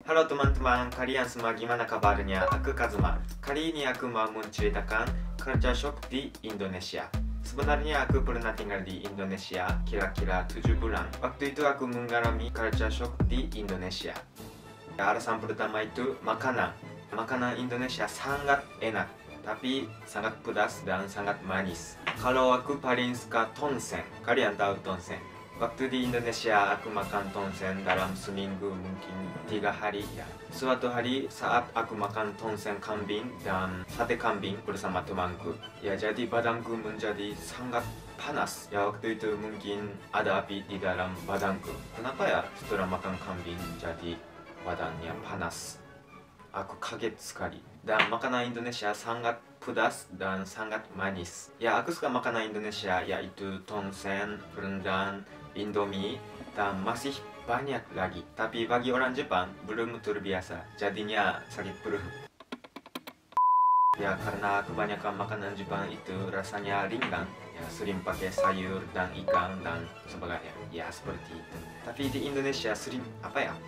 Halo teman-teman, kalian semua gimana kabarnya? Aku Kazuma. Kali ini aku mau menceritakan culture shock di Indonesia. Sebenarnya aku pernah tinggal di Indonesia kira-kira 7 bulan. Waktu itu aku mengalami culture shock di Indonesia. Alasan pertama itu makanan. Makanan Indonesia sangat enak, tapi sangat pedas dan sangat manis. Kalau aku paling suka tonsen. Kalian tahu tonsen? Waktu di Indonesia aku makan tonsen dalam seminggu mungkin 3 hari ya. Suatu hari saat aku makan tonsen kambing dan sate kambing bersama temanku. Ya jadi badanku menjadi sangat panas. Ya waktu itu mungkin ada api di dalam badanku. Kenapa ya setelah makan kambing jadi badannya panas? Aku kaget sekali. Dan makanan Indonesia sangat pedas dan sangat manis. Ya aku suka makanan Indonesia yaitu tonsen, rendang, Indomie, dan masih banyak lagi. Tapi bagi orang Jepang belum terbiasa, jadinya sakit perut. Ya karena kebanyakan makanan Jepang itu rasanya ringan, ya sering pakai sayur dan ikan dan sebagainya. Ya seperti itu. Tapi di Indonesia sering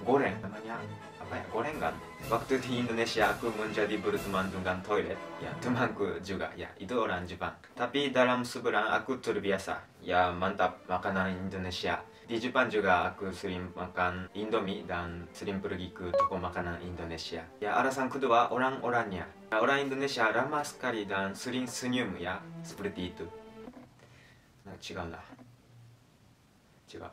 goreng namanya gorengan. Waktu di Indonesia aku menjadi berteman dengan toilet. Ya temanku juga ya itu orang Jepang. Tapi dalam sebulan aku terbiasa. Ya mantap makanan Indonesia. Di Jepang juga aku sering makan Indomie dan sering pergi ke toko makanan Indonesia. Ya alasan kedua orang-orangnya. Orang Indonesia ramah sekali dan sering senyum ya seperti itu. Nah,違う。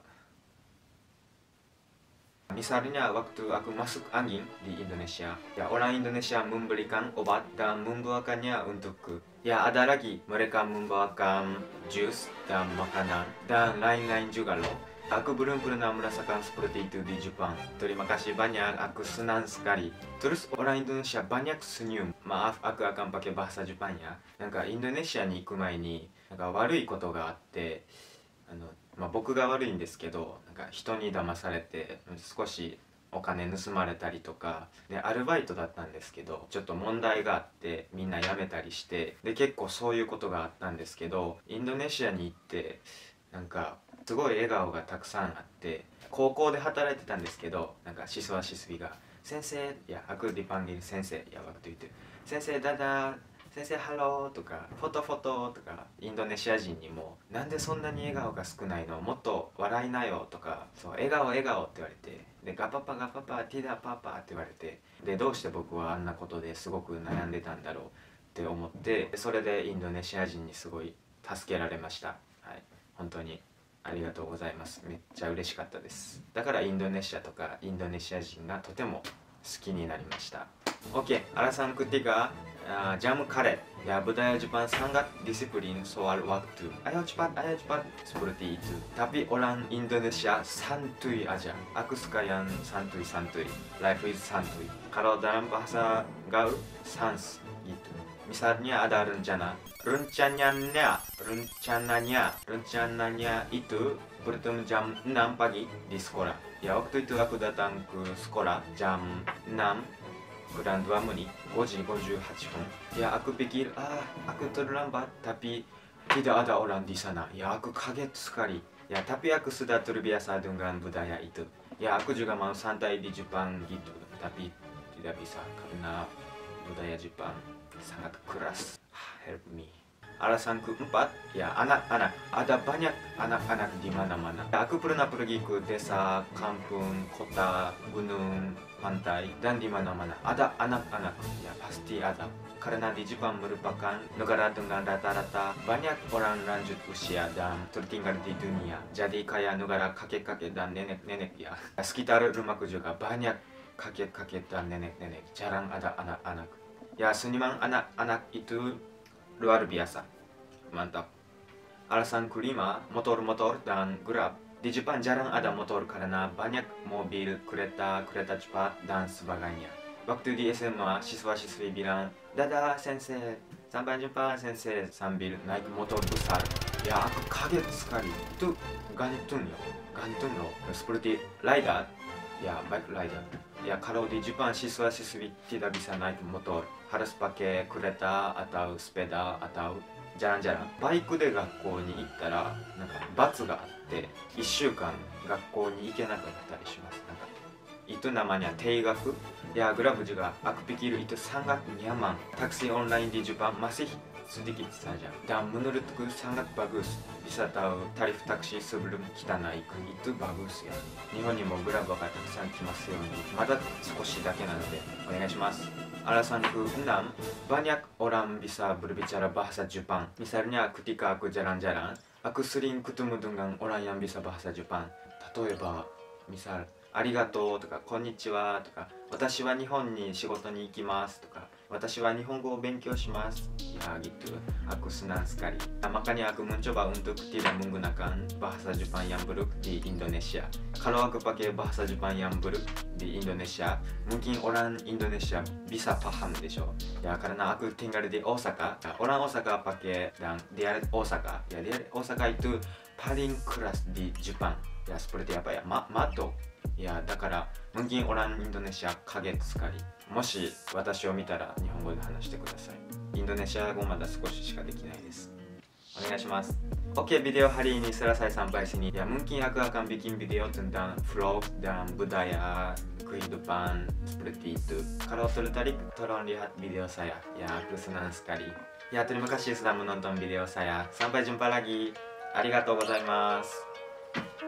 Misalnya waktu aku masuk angin di Indonesia, ya orang Indonesia memberikan obat dan membawakannya untukku. Ya ada lagi mereka membawakan jus dan makanan dan lain-lain juga loh. Aku belum pernah merasakan seperti itu di Jepang. Terima kasih banyak, aku senang sekali. Terus orang Indonesia banyak senyum. Maaf, aku akan pakai bahasa Jepang ya. Indonesia に行く前に悪いことがあって、僕が悪いんですけど、人に騙されて少しお金盗まれたりとかで、アルバイトだったんですけどちょっと問題があってみんな辞めたりして、で結構そういうことがあったんですけど、インドネシアに行ってすごい笑顔がたくさんあって、高校で働いてたんですけど、siswa siswiが先生、いやaku dipanggil先生ya waktu itu、先生ダダ先生ハローとかフォトフォトとか、インドネシア人にもなんでそんなに笑顔が少ないの、もっと笑いなよとか、そう笑顔笑顔って言われて、でガパパガパパティダパパって言われて、でどうして僕はあんなことですごく悩んでたんだろうって思って、それでインドネシア人にすごい助けられました。はい、本当にありがとうございます。めっちゃ嬉しかったです。だからインドネシアとかインドネシア人がとても好きになりました。 Oke, alasan ketiga, jam karet. Ya budaya Jepang sangat disiplin soal waktu. Ayo cepat seperti itu. Tapi orang Indonesia santuy aja. Aku suka yang santuy. Life is santuy. Kalau dalam bahasa gaul, sans gitu. Misalnya ada rencana. Rencananya itu bertemu jam 6 pagi di sekolah. Ya waktu itu aku datang ke sekolah jam 6 kurang 2 menit, 5 時58 分. Ya aku pikir, aku terlambat, tapi tidak ada orang di sana. Ya aku kaget sekali. Ya tapi aku sudah terbiasa dengan budaya itu. Ya aku juga mau santai di Jepang gitu, tapi tidak bisa karena budaya Jepang sangat keras. Help me. Alasan keempat, ya anak-anak. Ada banyak anak-anak di mana-mana. Ya, aku pernah pergi ke desa, kampung, kota, gunung, pantai, dan di mana-mana ada anak-anak. Ya pasti ada. Karena di Jepang merupakan negara dengan rata-rata banyak orang lanjut usia dan tertinggal di dunia. Jadi kayak negara kakek-kakek dan nenek-nenek ya. Sekitar rumahku juga banyak kakek-kakek dan nenek-nenek. Jarang ada anak-anak. Ya seniman anak-anak itu luar biasa, mantap. Alasan kelima, motor-motor dan Grab. Di Jepang jarang ada motor karena banyak mobil, kereta cepat dan sebagainya. Waktu di SMA, siswa-siswi bilang, dadah sensei, sampai jumpa sensei, sambil naik motor besar. Ya aku kaget sekali, itu gantung loh, seperti rider, ya bike rider. Ya kalau di Jepang siswa-siswi tidak bisa naik motor, harus pakai kereta atau sepeda atau jalan-jalan. Bike で学校に行ったら罰があって1週間学校に行けなかったりします。itu namanya Teigaku. Ya, Grab juga aku pikir itu sangat nyaman. Taksi online di Jepang masih sedikit saja. Dan menurutku sangat bagus. Bisa tahu tarif taksi sebelum kita naik. Itu bagus ya. Nihon ni mo Grabがたくさん来ますように。まだ少しだけなのでお願いします。Alasan ke-6, banyak orang bisa berbicara bahasa Jepang. Misalnya ketika aku jalan-jalan, aku sering ketemu dengan orang yang bisa bahasa Jepang. 例えば、misal ありがとうとかこんにちはとか私は日本に仕事に行きますとか私は日本語を勉強しますya gitu. Aku senang sekali. Makanya aku mencoba untuk tidak menggunakan bahasa Jepang yang buruk di Indonesia. Kalau aku pakai bahasa Jepang yang buruk di Indonesia, mungkin orang Indonesia bisa paham deしょ. Ya karena aku tinggal di Osaka. Orang Osaka pakai dan dialek Osaka. Ya dialek Osaka itu paling keras di Jepang. Ya seperti apa ya? Mato. Ya, だからmungkin orang Indonesia kaget sekali. もし私を見たら日本語で話してください。インドネシア語まだ少ししかできないです。お願いします。Oke, video hari ini selesai sampai sini. Ya, mungkin aku akan bikin video tentang vlog dan budaya kehidupan seperti itu. Kalau tertarik, tolong lihat video saya. Ya, aku senang sekali. Ya, terima kasih sudah menonton video saya. Sampai jumpa lagi. ありがとうございます。